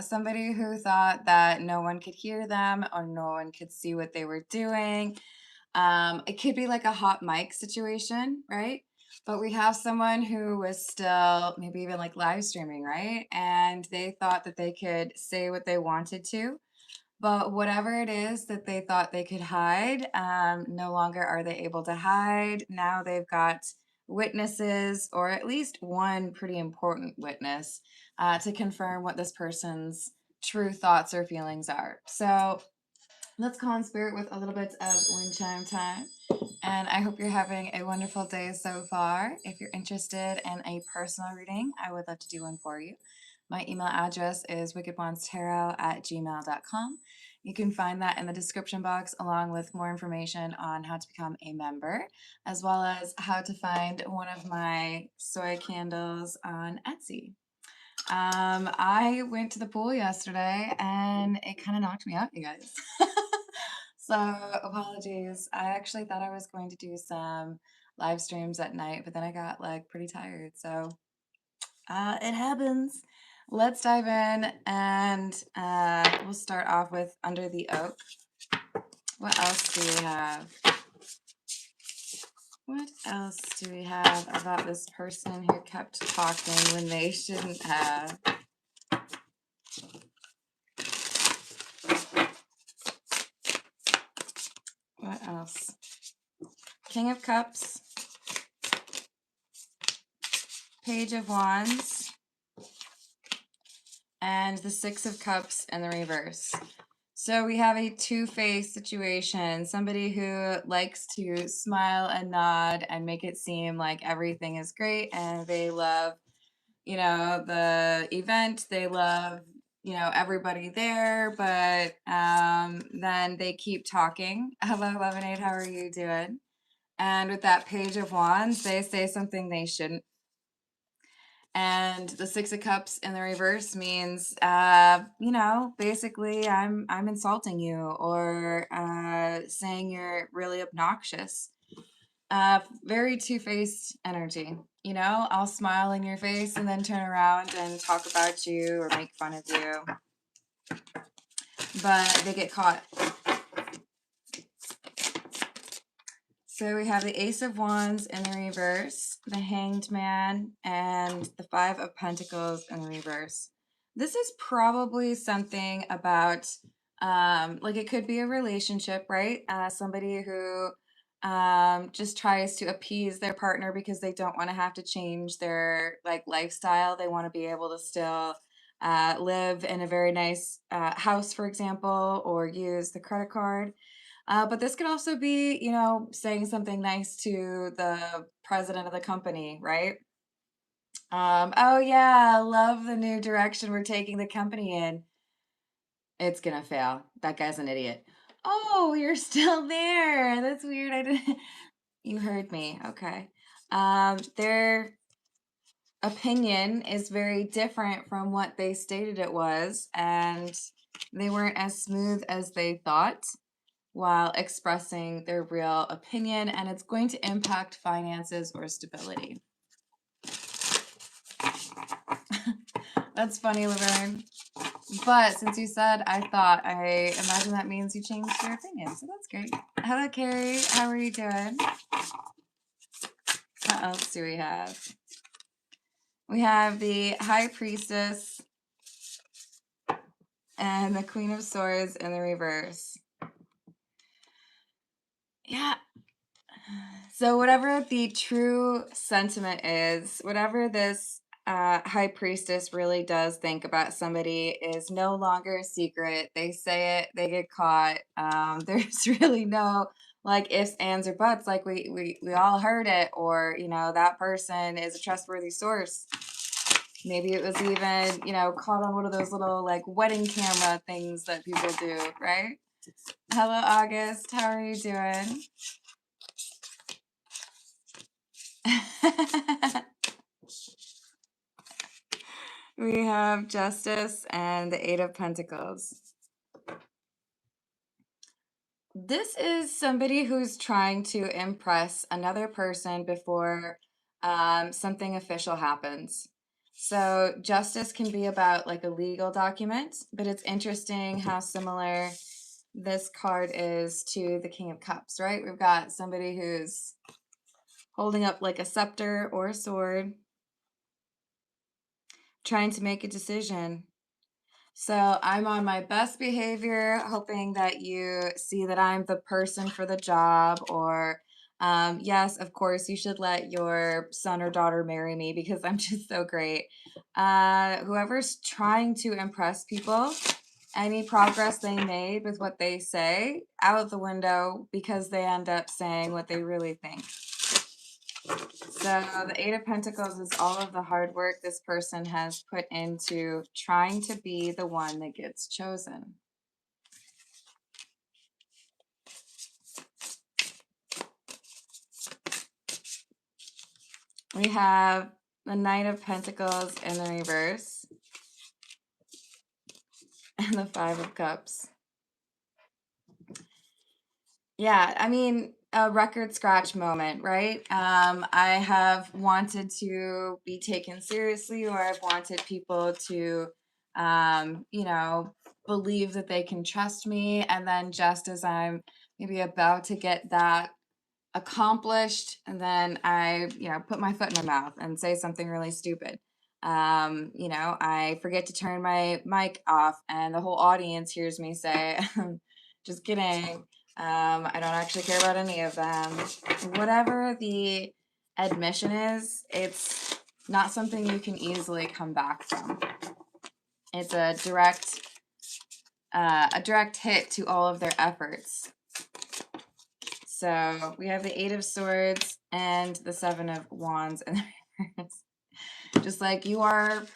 somebody who thought that no one could hear them or no one could see what they were doing. It could be like a hot mic situation, right? But we have someone who was still maybe even like live streaming, right? And they thought that they could say what they wanted to, but whatever it is that they thought they could hide, no longer are they able to hide. Now they've got witnesses, or at least one pretty important witness, to confirm what this person's true thoughts or feelings are. So let's call in spirit with a little bit of wind chime time. And I hope you're having a wonderful day so far. If you're interested in a personal reading, I would love to do one for you. My email address is wickedwandstarot@gmail.com. You can find that in the description box, along with more information on how to become a member, as well as how to find one of my soy candles on Etsy. I went to the pool yesterday and it kind of knocked me out, you guys. So apologies. I actually thought I was going to do some live streams at night, but then I got like pretty tired. So it happens. Let's dive in and we'll start off with Under the Oak. What else do we have? What else do we have about this person who kept talking when they shouldn't have? What else? King of Cups, Page of Wands, and the Six of Cups in the reverse. So we have a two-faced situation, somebody who likes to smile and nod and make it seem like everything is great and they love, the event, they love, everybody there, but then they keep talking. Hello, Lemonade, how are you doing? And with that Page of Wands, they say something they shouldn't. And the Six of Cups in the reverse means, basically I'm insulting you or saying you're really obnoxious. Very two-faced energy. I'll smile in your face and then turn around and talk about you or make fun of you. But they get caught. So we have the Ace of Wands in the reverse, the Hanged Man, and the Five of Pentacles in the reverse. This is probably something about, like it could be a relationship, right? Somebody who just tries to appease their partner because they don't want to have to change their like lifestyle. They want to be able to still live in a very nice house, for example, or use the credit card. But this could also be, saying something nice to the president of the company, right? Oh yeah, love the new direction we're taking the company in. It's gonna fail. That guy's an idiot. Oh, you're still there. That's weird. I didn't. You heard me. Okay. Their opinion is very different from what they stated it was, and they weren't as smooth as they thought while expressing their real opinion, and it's going to impact finances or stability. That's funny, Laverne. But since you said I imagine that means you changed your opinion, so that's great. Hello, Carrie. How are you doing? What else do we have? We have the High Priestess and the Queen of Swords in the reverse. Yeah. So whatever the true sentiment is, whatever this High Priestess really does think about somebody is no longer a secret. They say it, they get caught. There's really no like ifs, ands, or buts. Like we all heard it, or that person is a trustworthy source. Maybe it was even caught on one of those little like wedding camera things that people do, right? Hello, August. How are you doing? We have Justice and the Eight of Pentacles. This is somebody who's trying to impress another person before something official happens. So justice can be about like a legal document, but it's interesting how similar this card is to the King of Cups, right? We've got somebody who's holding up like a scepter or a sword, trying to make a decision. So I'm on my best behavior, hoping that you see that I'm the person for the job, or yes, of course, you should let your son or daughter marry me because I'm just so great. Whoever's trying to impress people, any progress they made with what they say, out the window because they end up saying what they really think. So the Eight of Pentacles is all of the hard work this person has put into trying to be the one that gets chosen. We have the Knight of Pentacles in the reverse and the Five of Cups. Yeah, I mean, a record scratch moment, right? I have wanted to be taken seriously, or I've wanted people to, you know, believe that they can trust me. And then just as I'm maybe about to get that accomplished, and then I, put my foot in my mouth and say something really stupid. I forget to turn my mic off, and the whole audience hears me say, just kidding. I don't actually care about any of them. Whatever the admission is, it's not something you can easily come back from. It's a direct hit to all of their efforts. So we have the Eight of Swords and the Seven of Wands in the reverse. Just like you're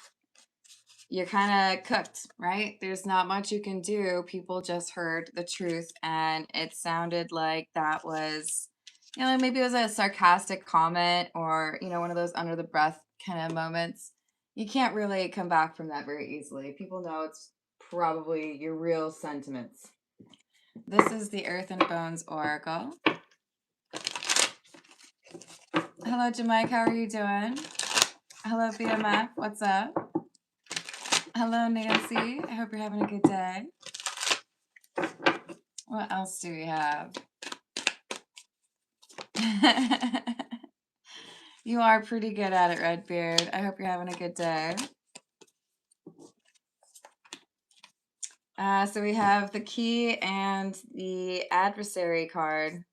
kind of cooked, right? There's not much you can do. People just heard the truth, and it sounded like that was, maybe it was a sarcastic comment, or, one of those under the breath kind of moments. You can't really come back from that very easily. People know it's probably your real sentiments. This is the Earth and Bones Oracle. Hello, Jamike. How are you doing? Hello, BMF. What's up? Hello, Nancy. I hope you're having a good day. What else do we have? You are pretty good at it, Redbeard. I hope you're having a good day. So we have the Key and the Adversary card.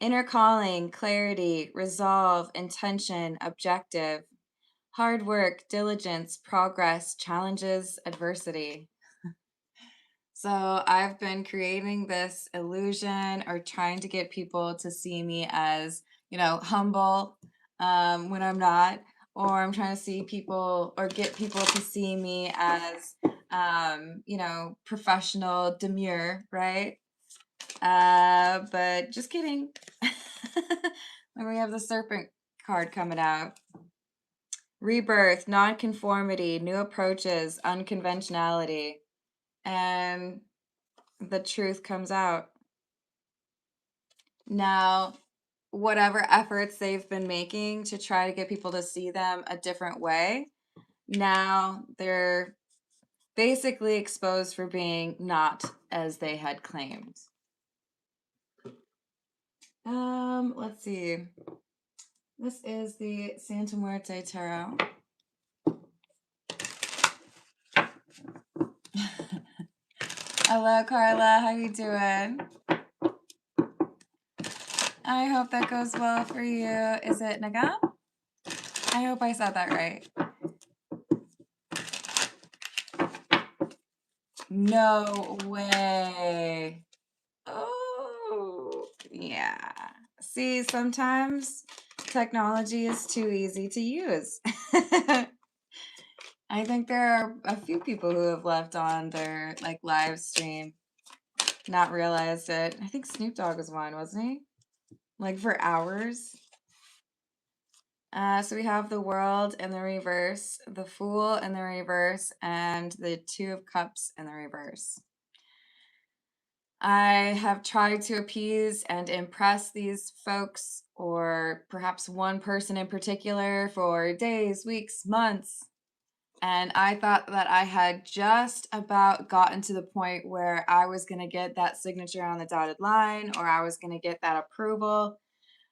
Inner calling, clarity, resolve, intention, objective, hard work, diligence, progress, challenges, adversity. So I've been creating this illusion, or trying to get people to see me as, humble when I'm not, or I'm trying to see people or get people to see me as, professional, demure, right? But just kidding. Then we have the Serpent card coming out. Rebirth, nonconformity, new approaches, unconventionality. And the truth comes out. Now, whatever efforts they've been making to try to get people to see them a different way, now they're basically exposed for being not as they had claimed. Let's see. This is the Santa Muerte Tarot. Hello, Carla. How you doing? I hope that goes well for you. Is it Naga? I hope I said that right. No way. Oh, yeah. See, sometimes technology is too easy to use. I think there are a few people who have left on their live stream, not realized it. I think Snoop Dogg was one, wasn't he? For hours. So we have the World in the reverse, the Fool in the reverse, and the Two of Cups in the reverse. I have tried to appease and impress these folks, or perhaps one person in particular, for days, weeks, months. And I thought that I had just about gotten to the point where I was going to get that signature on the dotted line, or I was going to get that approval.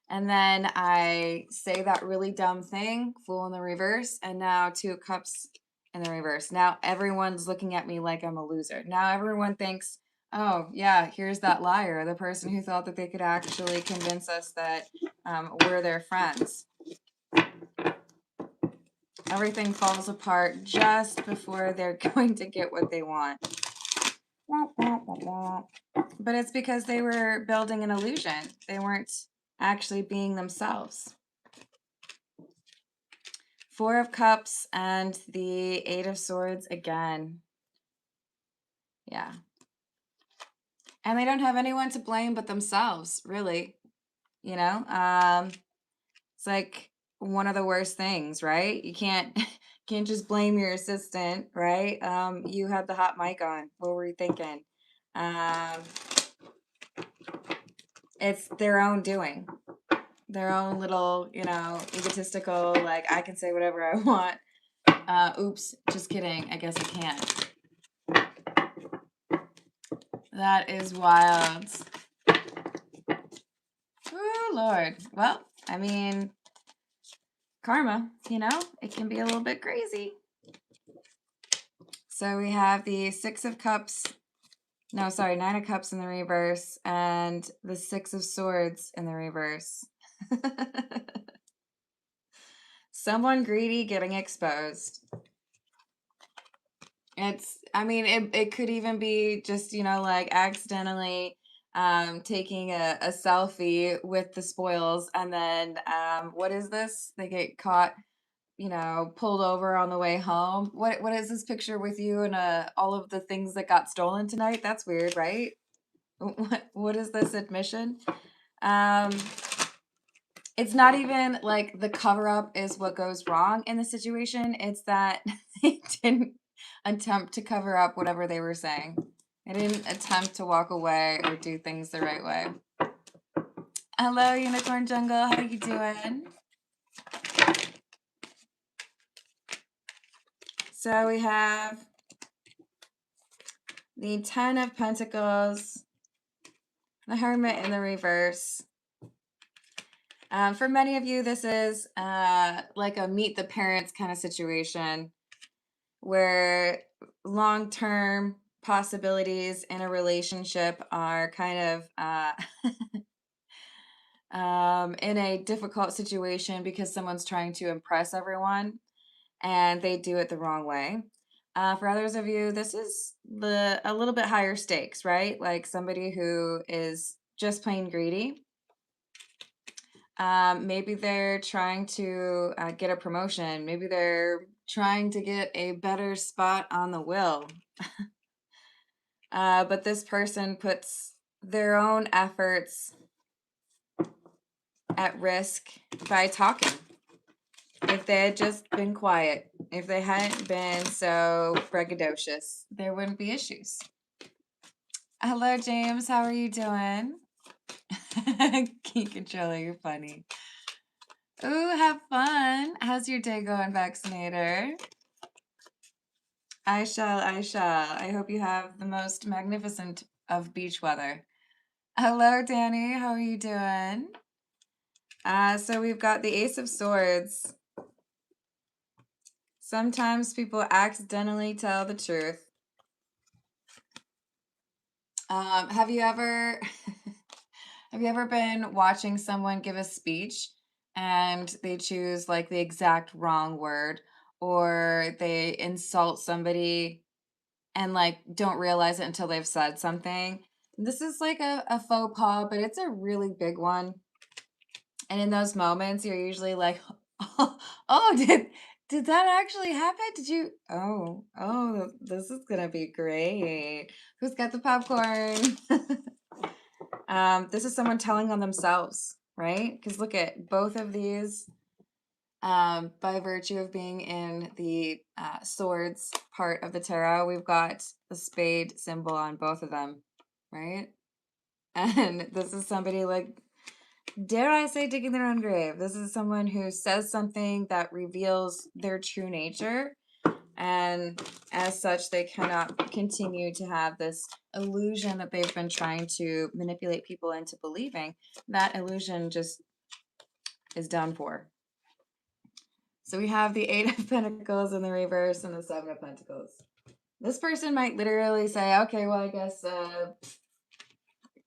And then I say that really dumb thing, Fool in the reverse, and now Two of Cups in the reverse. Now everyone's looking at me like I'm a loser. Now everyone thinks, oh, yeah, here's that liar, the person who thought that they could actually convince us that we're their friends. Everything falls apart just before they're going to get what they want. But it's because they were building an illusion. They weren't actually being themselves. Four of Cups and the Eight of Swords again. Yeah. And they don't have anyone to blame but themselves, really. You know? It's like one of the worst things, right? You can't can't just blame your assistant, right? You had the hot mic on. What were you thinking? It's their own doing. Their own little, egotistical, like, I can say whatever I want. Oops, just kidding. I guess I can't. That is wild. Oh, Lord. Well, I mean, karma, it can be a little bit crazy. So we have the Nine of Cups in the reverse and the Six of Swords in the reverse. Someone greedy getting exposed. It could even be just, like accidentally taking a selfie with the spoils, and then what is this? They get caught, pulled over on the way home. What is this picture with you and all of the things that got stolen tonight? That's weird, right? What is this admission? It's not even like the cover up is what goes wrong in the situation. It's that they didn't attempt to cover up whatever they were saying. They didn't attempt to walk away or do things the right way. Hello, Unicorn Jungle. How you doing? So we have the Ten of Pentacles, the Hermit in the reverse. For many of you, this is like a meet the parents kind of situation where long-term possibilities in a relationship are kind of in a difficult situation because someone's trying to impress everyone and they do it the wrong way. For others of you, this is a little bit higher stakes, right? Like somebody who is just plain greedy. Maybe they're trying to get a promotion. Maybe they're trying to get a better spot on the will. But this person puts their own efforts at risk by talking. If they had just been quiet, if they hadn't been so braggadocious, there wouldn't be issues. Hello, James. How are you doing? Key controller, you're funny. Ooh, have fun. How's your day going, Vaccinator? I shall. I hope you have the most magnificent of beach weather. Hello, Danny. How are you doing? So we've got the Ace of Swords. Sometimes people accidentally tell the truth. Have you ever have you ever been watching someone give a speech and they choose like the exact wrong word, or they insult somebody and like don't realize it until they've said something? This is like a faux pas, but it's a really big one. And in those moments, you're usually like, oh, did that actually happen? Did you? Oh, this is gonna be great. Who's got the popcorn? This is someone telling on themselves, right? Because look at both of these. By virtue of being in the swords part of the tarot, we've got the spade symbol on both of them, right? And this is somebody like, dare I say, digging their own grave. This is someone who says something that reveals their true nature. And as such, they cannot continue to have this illusion that they've been trying to manipulate people into believing. That illusion just is done for. So we have the Eight of Pentacles in the reverse and the Seven of Pentacles. This person might literally say, okay, well, I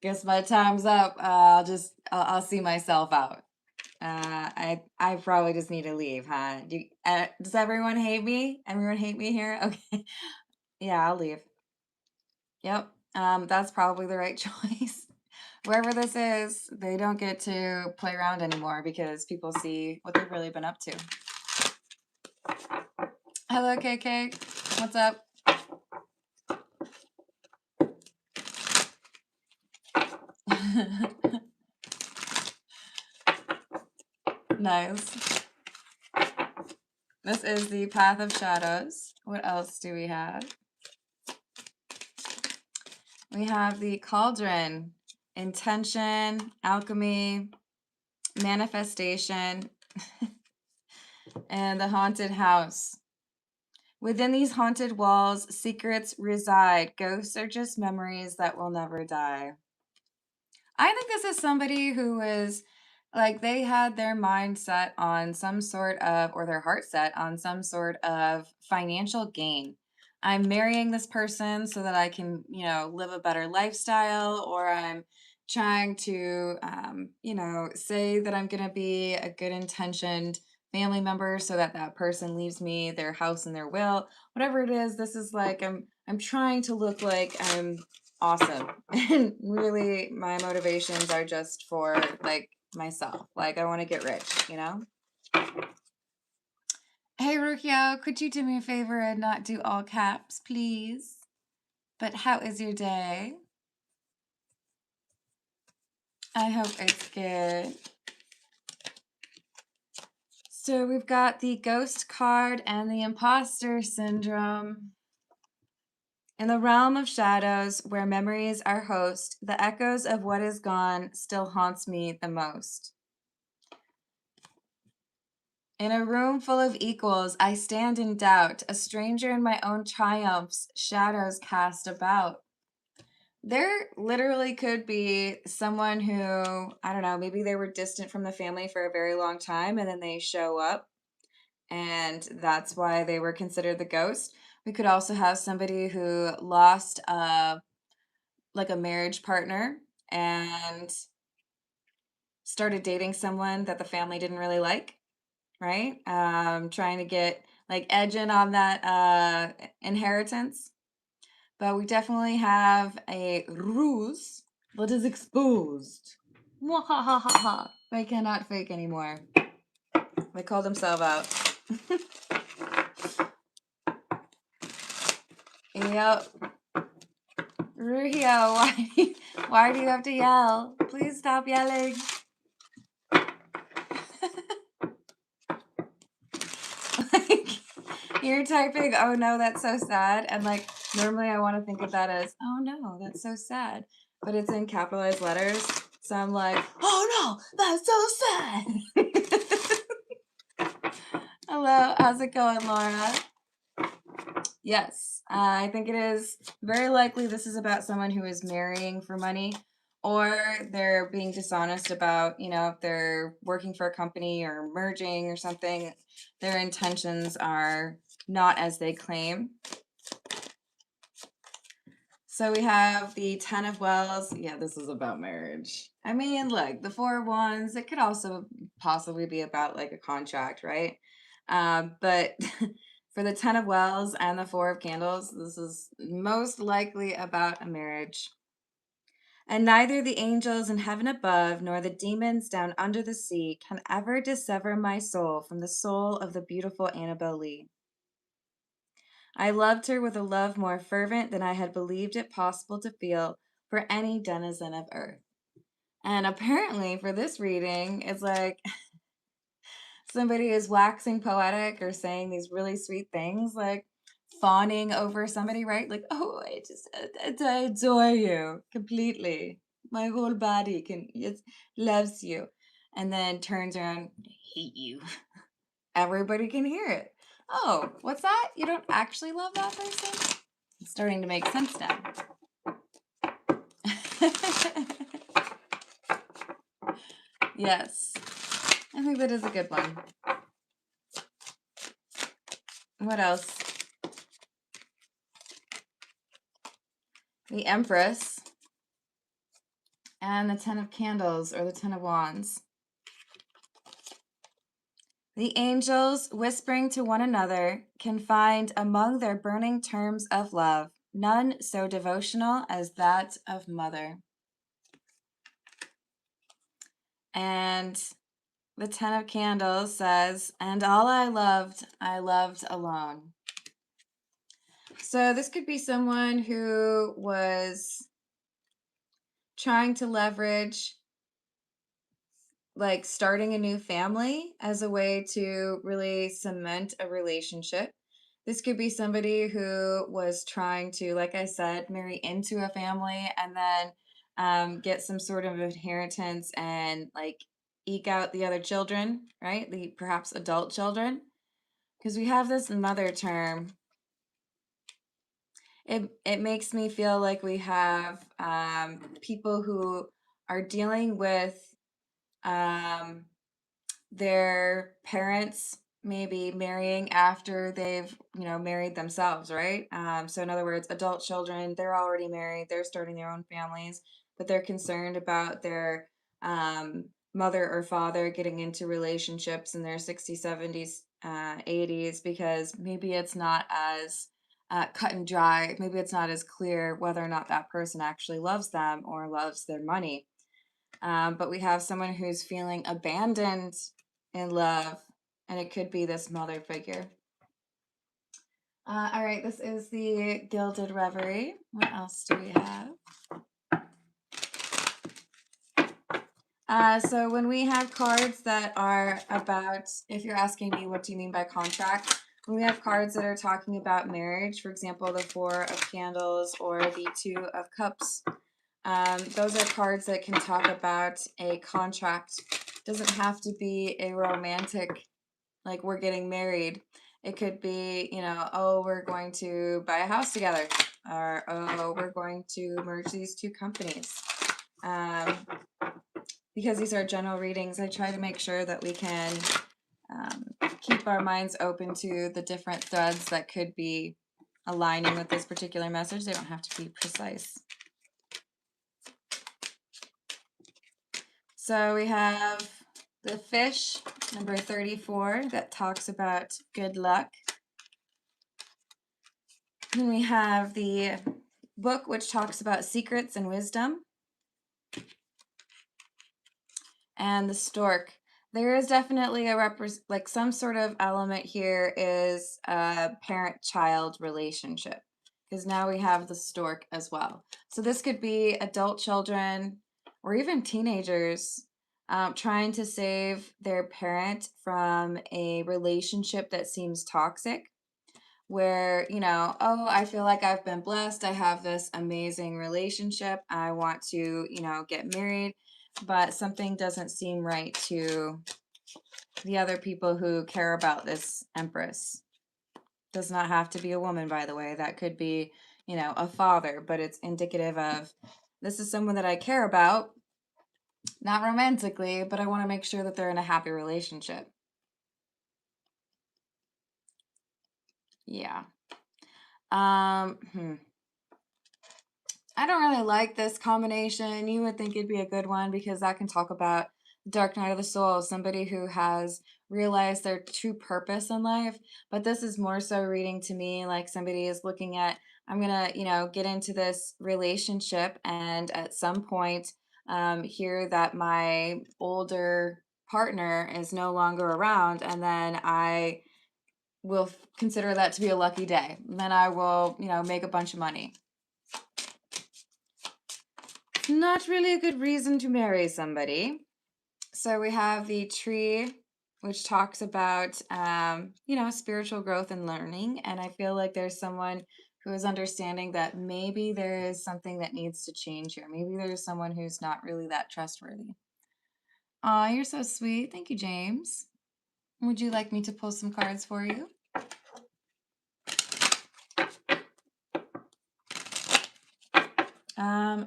guess my time's up. I'll see myself out. I probably just need to leave, huh? Does everyone hate me? Everyone hate me here? Okay. Yeah, I'll leave. Yep. That's probably the right choice. Wherever this is, they don't get to play around anymore because people see what they've really been up to. Hello, KK. What's up? Nice. This is the Path of Shadows. What else do we have? We have the Cauldron, Intention, Alchemy, Manifestation, and the Haunted House. Within these haunted walls, secrets reside. Ghosts are just memories that will never die. I think this is somebody who is like they had their mind set on some sort of, or their heart set on some sort of financial gain. I'm marrying this person so that I can, live a better lifestyle, or I'm trying to, say that I'm going to be a good intentioned family member so that that person leaves me their house and their will. Whatever it is, this is like I'm trying to look like I'm awesome. And really, my motivations are just for like myself. Like, I want to get rich, Hey, Rukio, could you do me a favor and not do all caps, please? But how is your day? I hope it's good. So we've got the Ghost card and the Imposter Syndrome. In the realm of shadows, where memories are host, the echoes of what is gone still haunts me the most. In a room full of equals, I stand in doubt, a stranger in my own triumphs, shadows cast about. There literally could be someone who, I don't know, maybe they were distant from the family for a very long time and then they show up, and that's why they were considered the ghost. We could also have somebody who lost like a marriage partner and started dating someone that the family didn't really like, right? Trying to get like edging on that inheritance. But we definitely have a ruse that is exposed. Mwahahaha. They cannot fake anymore. They call themselves out. Yep. Ruhio, why do you have to yell? Please stop yelling. Like, you're typing, oh no, that's so sad. And like, normally I want to think of that as, oh no, that's so sad. But it's in capitalized letters. So I'm like, oh no, that's so sad. Hello, how's it going, Laura? Yes, I think it is very likely this is about someone who is marrying for money, or they're being dishonest about, if they're working for a company or merging or something, their intentions are not as they claim. So we have the Ten of Wells. Yeah, this is about marriage. I mean, look, the Four of Wands, it could also possibly be about like a contract, right? But for the Ten of Wells and the Four of Candles, this is most likely about a marriage. And neither the angels in heaven above nor the demons down under the sea can ever dissever my soul from the soul of the beautiful Annabel Lee. I loved her with a love more fervent than I had believed it possible to feel for any denizen of earth. And apparently for this reading, it's like somebody is waxing poetic or saying these really sweet things, like fawning over somebody, right? Like, oh, I adore you completely. My whole body loves you. And then turns around, I hate you. Everybody can hear it. Oh, what's that? You don't actually love that person? It's starting to make sense now. Yes. I think that is a good one. What else? The Empress and the Ten of Candles, or the Ten of Wands. The angels, whispering to one another, can find among their burning terms of love none so devotional as that of mother. And the Ten of Candles says, and all I loved alone. So this could be someone who was trying to leverage like starting a new family as a way to really cement a relationship. This could be somebody who was trying to, like I said, marry into a family and then get some sort of inheritance and like eke out the other children, right? The perhaps adult children. Because we have this mother term. It makes me feel like we have people who are dealing with their parents maybe marrying after they've married themselves, right? So in other words, adult children, they're already married, they're starting their own families, but they're concerned about their mother or father getting into relationships in their 60s, 70s, 80s, because maybe it's not as cut and dry, maybe it's not as clear whether or not that person actually loves them or loves their money. But we have someone who's feeling abandoned in love, and it could be this mother figure. All right, this is the Gilded Reverie. What else do we have? So when we have cards that are about, if you're asking me what do you mean by contract, when we have cards that are talking about marriage, for example, the Four of Candles or the Two of Cups, those are cards that can talk about a contract. It doesn't have to be a romantic, like we're getting married. It could be, oh, we're going to buy a house together, or oh, we're going to merge these two companies. Because these are general readings, I try to make sure that we can keep our minds open to the different threads that could be aligning with this particular message. They don't have to be precise. So we have the Fish, number 34, that talks about good luck. Then we have the Book, which talks about secrets and wisdom. And the Stork. There is definitely like some sort of element here is a parent-child relationship, because now we have the Stork as well. So this could be adult children or even teenagers trying to save their parent from a relationship that seems toxic, where, oh, I feel like I've been blessed. I have this amazing relationship. I want to, get married, but something doesn't seem right to the other people who care about this Empress. Does not have to be a woman, by the way. That could be, a father, but it's indicative of this is someone that I care about, not romantically, but I want to make sure that they're in a happy relationship. Yeah. I don't really like this combination. You would think it'd be a good one because that can talk about dark night of the soul, somebody who has realized their true purpose in life. But this is more so reading to me like somebody is looking at, I'm going to, get into this relationship and at some point hear that my older partner is no longer around, and then I will consider that to be a lucky day. Then I will, make a bunch of money. Not really a good reason to marry somebody. So we have the Tree, which talks about, spiritual growth and learning. And I feel like there's someone who is understanding that maybe there is something that needs to change here. Maybe there's someone who's not really that trustworthy. Aw, you're so sweet. Thank you, James. Would you like me to pull some cards for you?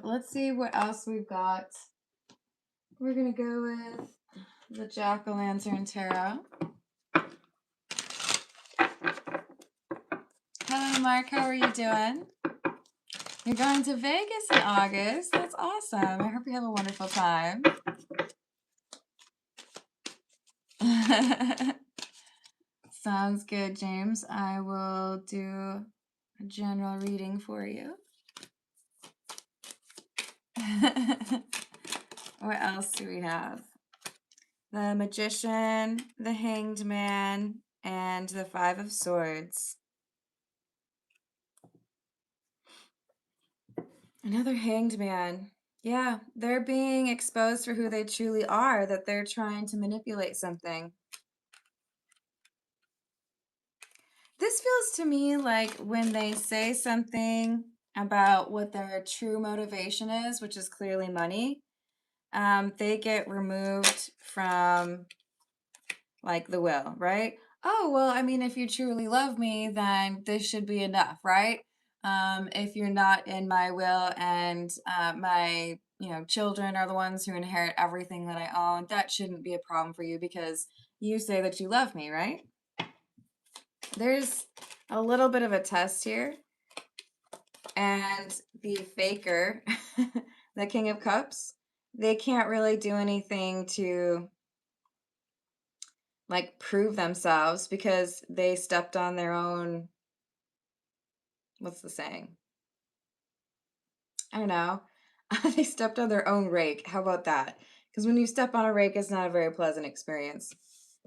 Let's see what else we've got. We're gonna go with the Jack-o'-lantern tarot. Hello, Mark. How are you doing? You're going to Vegas in August. That's awesome. I hope you have a wonderful time. Sounds good, James. I will do a general reading for you. What else do we have? The Magician, the Hanged Man, and the Five of Swords. Another Hanged Man. Yeah, they're being exposed for who they truly are, that they're trying to manipulate something. This feels to me like when they say something about what their true motivation is, which is clearly money, they get removed from like the will, right? Oh, well, I mean, if you truly love me, then this should be enough, right? If you're not in my will and my, children are the ones who inherit everything that I own, that shouldn't be a problem for you because you say that you love me, right? There's a little bit of a test here. And the faker, the King of Cups, they can't really do anything to like prove themselves because they stepped on their own, what's the saying? I don't know. They stepped on their own rake. How about that? Because when you step on a rake, it's not a very pleasant experience.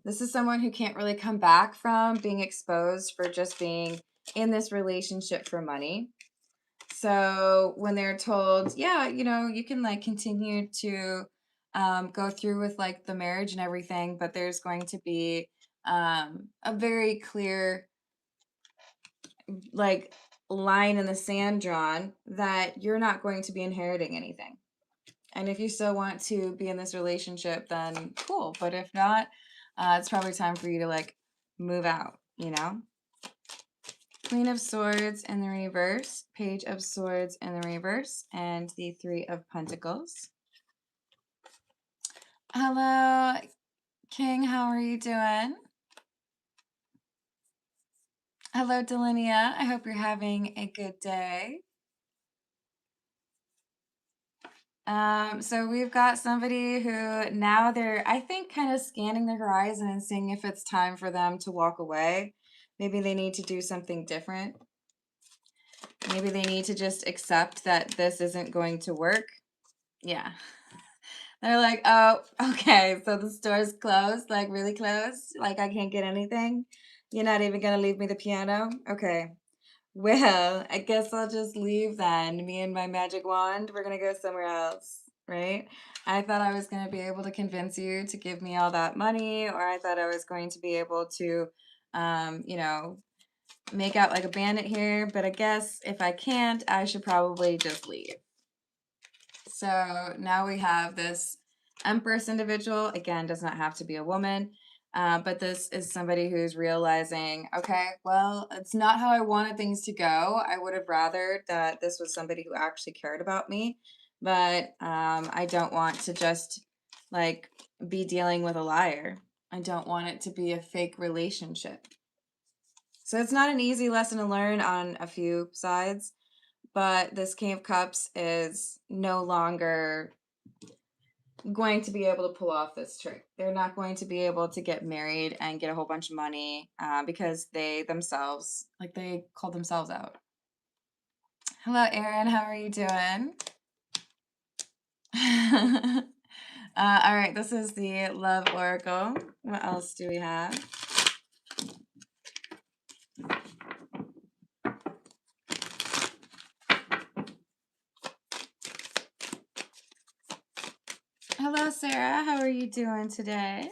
This is someone who can't really come back from being exposed for just being in this relationship for money. So when they're told, yeah, you can like continue to go through with like the marriage and everything, but there's going to be a very clear like line in the sand drawn that you're not going to be inheriting anything. And if you still want to be in this relationship, then cool. But if not, it's probably time for you to like move out, Queen of Swords in the reverse, Page of Swords in the reverse, and the Three of Pentacles. Hello, King. How are you doing? Hello, Delinia. I hope you're having a good day. So we've got somebody who now they're, I think, kind of scanning the horizon and seeing if it's time for them to walk away. Maybe they need to do something different. Maybe they need to just accept that this isn't going to work. Yeah. They're like, oh, okay, so the store's closed, like really closed? Like I can't get anything? You're not even gonna leave me the piano? Okay. Well, I guess I'll just leave then. Me and my magic wand, we're gonna go somewhere else, right? I thought I was gonna be able to convince you to give me all that money, or I thought I was going to be able to, make out like a bandit here, but I guess if I can't, I should probably just leave. So now we have this Empress individual. Again, does not have to be a woman, but this is somebody who's realizing, okay, well, it's not how I wanted things to go. I would have rather that this was somebody who actually cared about me, but I don't want to just like be dealing with a liar. I don't want it to be a fake relationship. So it's not an easy lesson to learn on a few sides, but this King of Cups is no longer going to be able to pull off this trick. They're not going to be able to get married and get a whole bunch of money because they themselves, like they called themselves out. Hello, Erin. How are you doing? All right, this is the Love Oracle. What else do we have? Hello, Sarah. How are you doing today?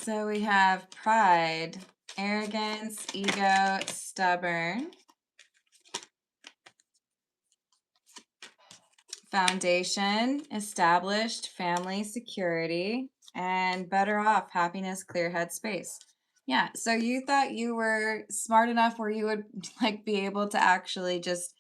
So we have Pride, arrogance, ego, stubborn. Foundation, established, family, security, and better off, happiness, clear head space. Yeah, so you thought you were smart enough where you would like be able to actually just,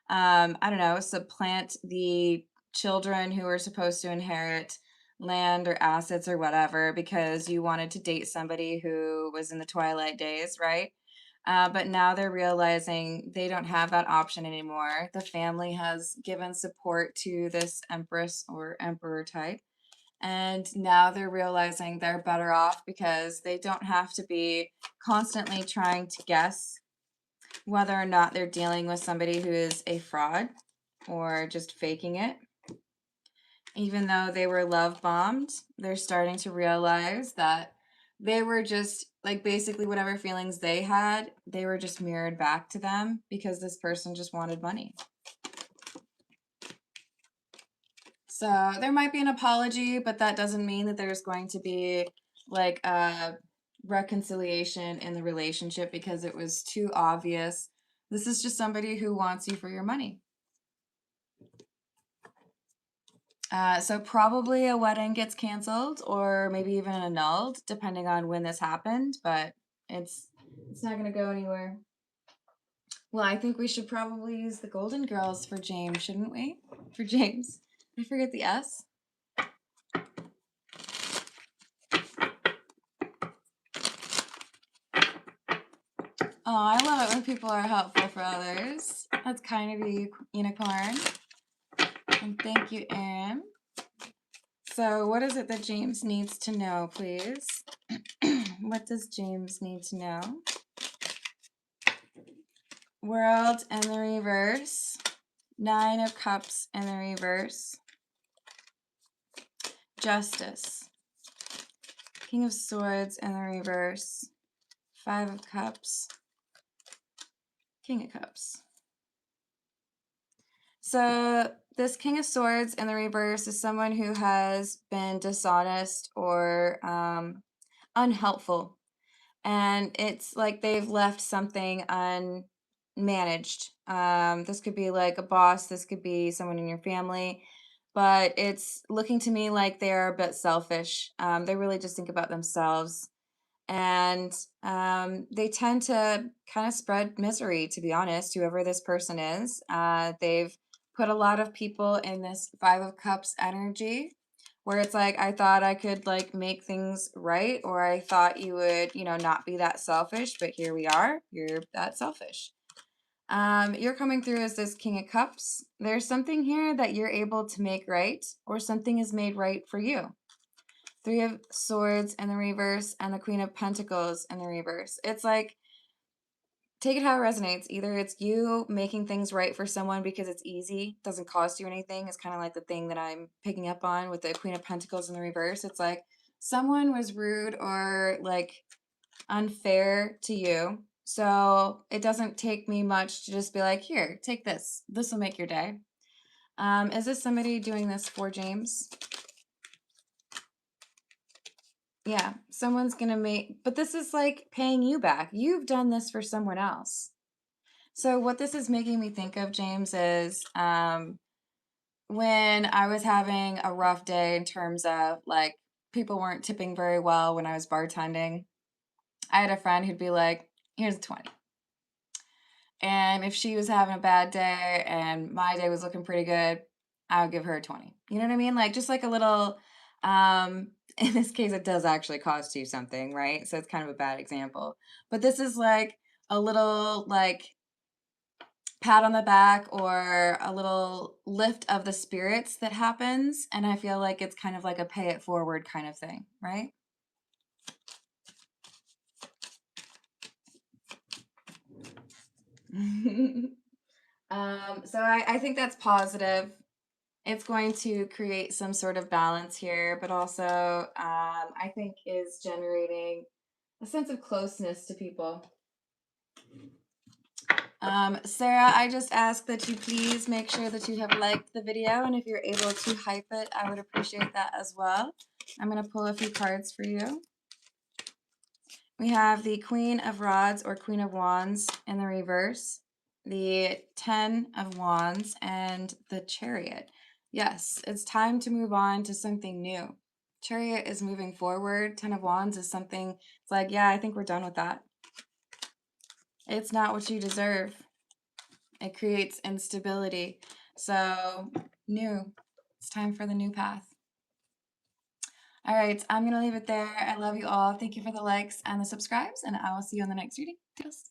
I don't know, supplant the children who were supposed to inherit land or assets or whatever because you wanted to date somebody who was in the twilight days, right? But now they're realizing they don't have that option anymore. The family has given support to this empress or emperor type. And now they're realizing they're better off because they don't have to be constantly trying to guess whether or not they're dealing with somebody who is a fraud or just faking it. Even though they were love bombed, they're starting to realize that they were just like basically whatever feelings they had, they were just mirrored back to them because this person just wanted money. So there might be an apology, but that doesn't mean that there's going to be like a reconciliation in the relationship because it was too obvious. This is just somebody who wants you for your money. So probably a wedding gets canceled or maybe even annulled, depending on when this happened, but it's not going to go anywhere. Well, I think we should probably use the Golden Girls for James, shouldn't we? For James. I forget the S. Oh, I love it when people are helpful for others. That's kind of a unicorn. And thank you, Erin. So what is it that James needs to know, please? What does James need to know? World in the reverse. 9 of Cups in the reverse. Justice. King of Swords in the reverse. 5 of Cups. King of Cups. So this King of Swords in the reverse is someone who has been dishonest or unhelpful. And it's like they've left something unmanaged. This could be like a boss. This could be someone in your family. But it's looking to me like they're a bit selfish. They really just think about themselves. And they tend to kind of spread misery, to be honest, whoever this person is. They've put a lot of people in this 5 of Cups energy where it's like, I thought I could like make things right, or I thought you would, not be that selfish, but here we are, you're that selfish. You're coming through as this King of Cups. There's something here that you're able to make right, or something is made right for you. 3 of Swords in the reverse and the Queen of Pentacles in the reverse. It's like, take it how it resonates. Either it's you making things right for someone because it's easy, doesn't cost you anything. It's kind of like the thing that I'm picking up on with the Queen of Pentacles in the reverse. It's like someone was rude or like unfair to you. So it doesn't take me much to just be like, here, take this. This will make your day. Is this somebody doing this for James? Yeah, someone's gonna make, but this is like paying you back. You've done this for someone else. So what this is making me think of, James, is when I was having a rough day in terms of like people weren't tipping very well when I was bartending. I had a friend who'd be like, here's a 20. And if she was having a bad day and my day was looking pretty good, I would give her a 20. You know what I mean? Like just like a little, in this case, it does actually cost you something, right? So it's kind of a bad example. But this is like a little like pat on the back or a little lift of the spirits that happens. And I feel like it's kind of like a pay it forward kind of thing, right? So I think that's positive. It's going to create some sort of balance here, but also I think is generating a sense of closeness to people. Sarah, I just ask that you please make sure that you have liked the video, and if you're able to hype it, I would appreciate that as well. I'm going to pull a few cards for you. We have the Queen of Rods or Queen of Wands in the reverse, the 10 of Wands, and the Chariot. Yes, it's time to move on to something new. Chariot is moving forward. 10 of Wands is something, it's like, yeah, I think we're done with that. It's not what you deserve. It creates instability. So, new. It's time for the new path. All right, I'm going to leave it there. I love you all. Thank you for the likes and the subscribes, and I will see you on the next reading. Toodles.